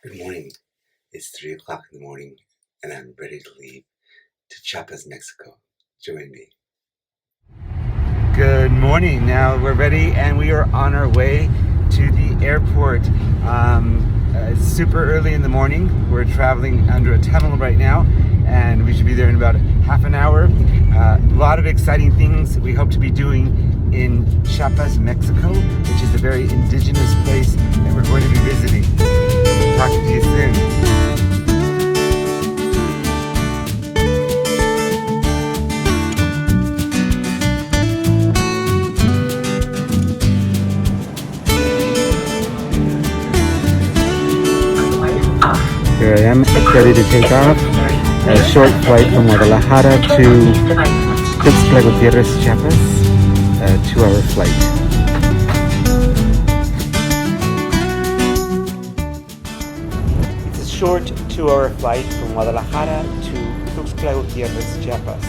Good morning. It's 3 o'clock in the morning and I'm ready to leave to Chiapas, Mexico. Join me. Good morning. Now we're ready and we are on our way to the airport. It's super early in the morning. We're traveling under a tunnel right now and we should be there in about half an hour. A lot of exciting things we hope to be doing in Chiapas, Mexico, which is a very indigenous place that we're going to be visiting. Talk to you soon. Here I am, ready to take off. A short flight from Guadalajara to Tuxtla Gutierrez, Chiapas. A 2-hour flight. It's a short 2-hour flight from Guadalajara to Tuxtla Gutierrez, Chiapas.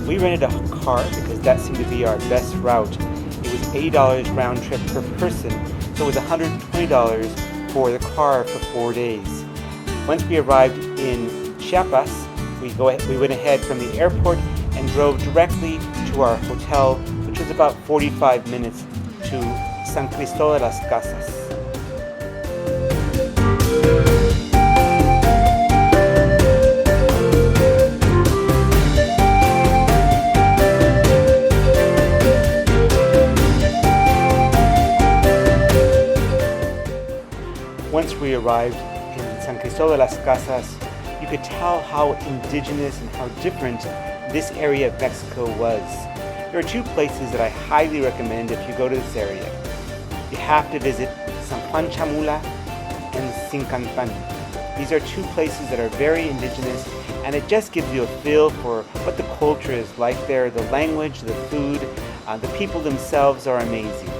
We rented a car because that seemed to be our best route. It was $80 round trip per person, so it was $120 for the car for 4 days. Once we arrived in Chiapas, we went ahead from the airport and drove directly to our hotel, which was about 45 minutes to San Cristóbal de las Casas. Once we arrived in San Cristóbal de las Casas, you could tell how indigenous and how different this area of Mexico was. There are two places that I highly recommend if you go to this area. You have to visit Juan Chamula and Zinancantan. These are two places that are very indigenous, and it just gives you a feel for what the culture is like there, the language, the food, the people themselves are amazing.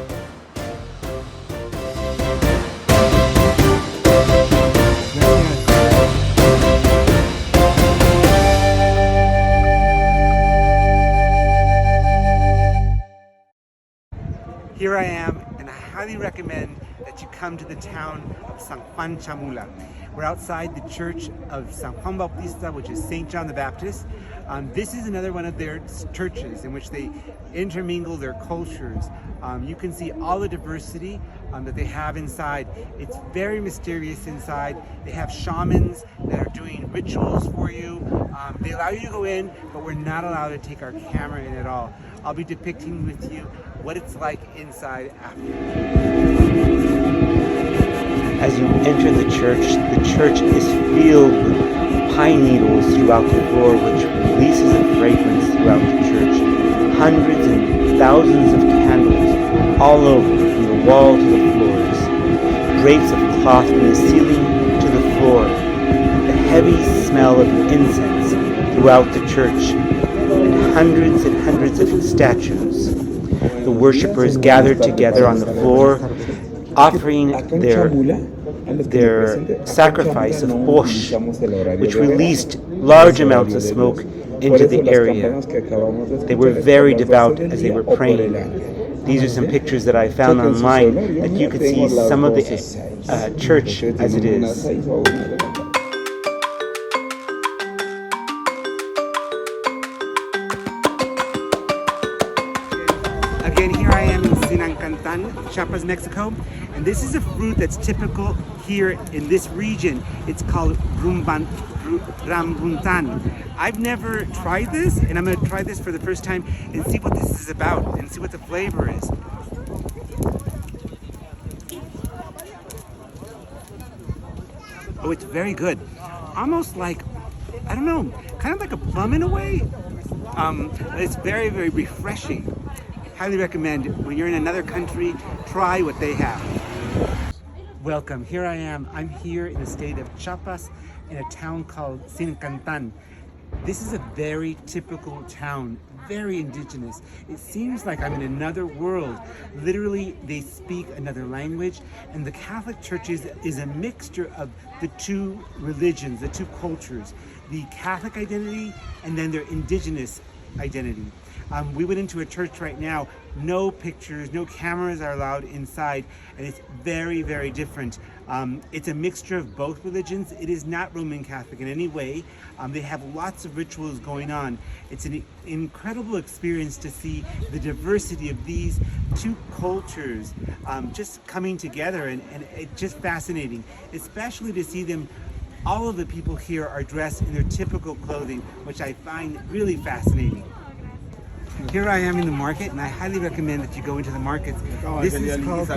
Here I am, and I highly recommend that you come to the town of San Juan Chamula. We're outside the church of San Juan Bautista, which is St. John the Baptist. This is another one of their churches in which they intermingle their cultures. You can see all the diversity that they have inside. It's very mysterious inside. They have shamans that are doing rituals for you. They allow you to go in, but we're not allowed to take our camera in at all. I'll be depicting with you what it's like inside after. As you enter the church is filled with pine needles throughout the floor, which releases a fragrance throughout the church. Hundreds and thousands of candles all over, from the wall to the floors. Drapes of cloth from the ceiling to the floor. The heavy smell of incense throughout the church. And hundreds of statues. The worshippers gathered together on the floor, offering their sacrifice of bosh, which released large amounts of smoke into the area. They were very devout as they were praying. These are some pictures that I found online that you could see some of the church as it is. Again, here I am in Zinancantan, Chiapas, Mexico, and this is a fruit that's typical here in this region. It's called rambutan. I've never tried this, and I'm going to try this for the first time and see what this is about and see what the flavor is. Oh, it's very good. Almost like, I don't know, kind of like a plum in a way. But it's very, very refreshing. Highly recommend when you're in another country, try what they have. Welcome, here I am. I'm here in the state of Chiapas in a town called Zinancantan. This is a very typical town, very indigenous. It seems like I'm in another world. Literally, they speak another language, and the Catholic Church is a mixture of the two religions, the two cultures, the Catholic identity and then their indigenous identity. We went into a church right now. No pictures, no cameras are allowed inside, and it's very, very different. It's a mixture of both religions. It is not Roman Catholic in any way. They have lots of rituals going on. It's an incredible experience to see the diversity of these two cultures just coming together, and it's just fascinating, especially to see them. All of the people here are dressed in their typical clothing, which I find really fascinating. Here I am in the market, and I highly recommend that you go into the markets. This is called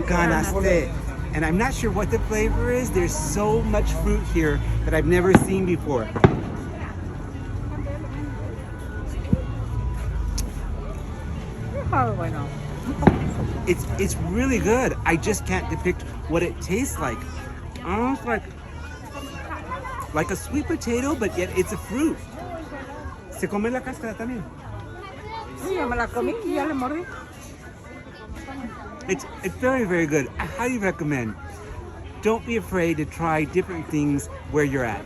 Ganaste, and I'm not sure what the flavor is. There's so much fruit here that I've never seen before. It's really good. I just can't depict what it tastes like. Almost like a sweet potato, but yet it's a fruit. ¿Se come la cáscara también? Sí, yo me la comí y ya le mordí. It's very, very good. I highly recommend. Don't be afraid to try different things where you're at.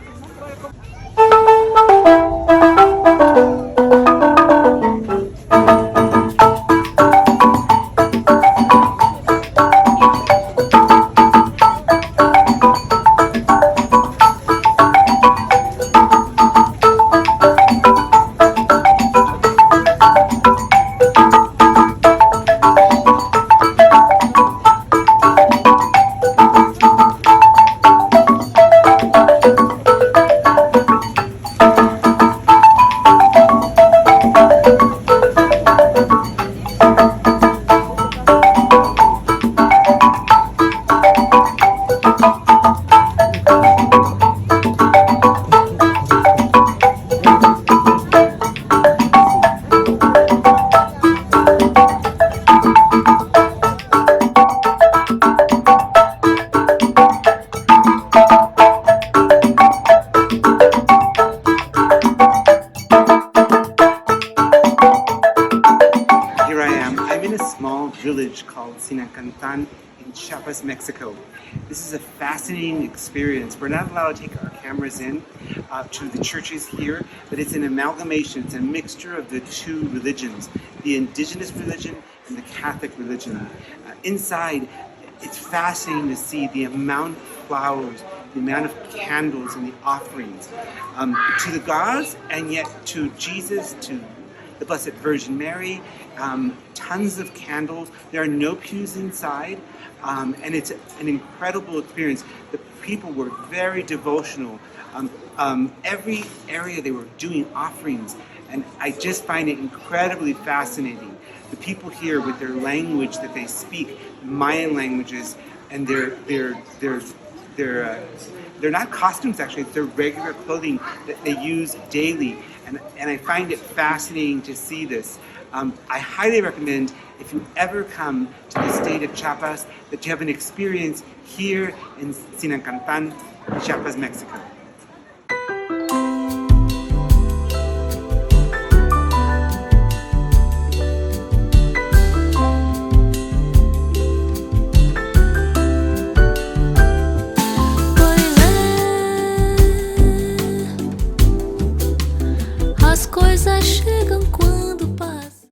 Village called Zinancantan in Chiapas, Mexico. This is a fascinating experience. We're not allowed to take our cameras in to the churches here, but it's an amalgamation, it's a mixture of the two religions, the indigenous religion and the Catholic religion. Inside, it's fascinating to see the amount of flowers, the amount of candles and the offerings to the gods, and yet to Jesus, to the Blessed Virgin Mary, tons of candles. There are no pews inside, and it's an incredible experience. The people were very devotional. Every area they were doing offerings, and I just find it incredibly fascinating. The people here with their language that they speak, Mayan languages, and they're not costumes actually, it's their regular clothing that they use daily. And I find it fascinating to see this. I highly recommend, if you ever come to the state of Chiapas, that you have an experience here in Zinancantan, Chiapas, Mexico.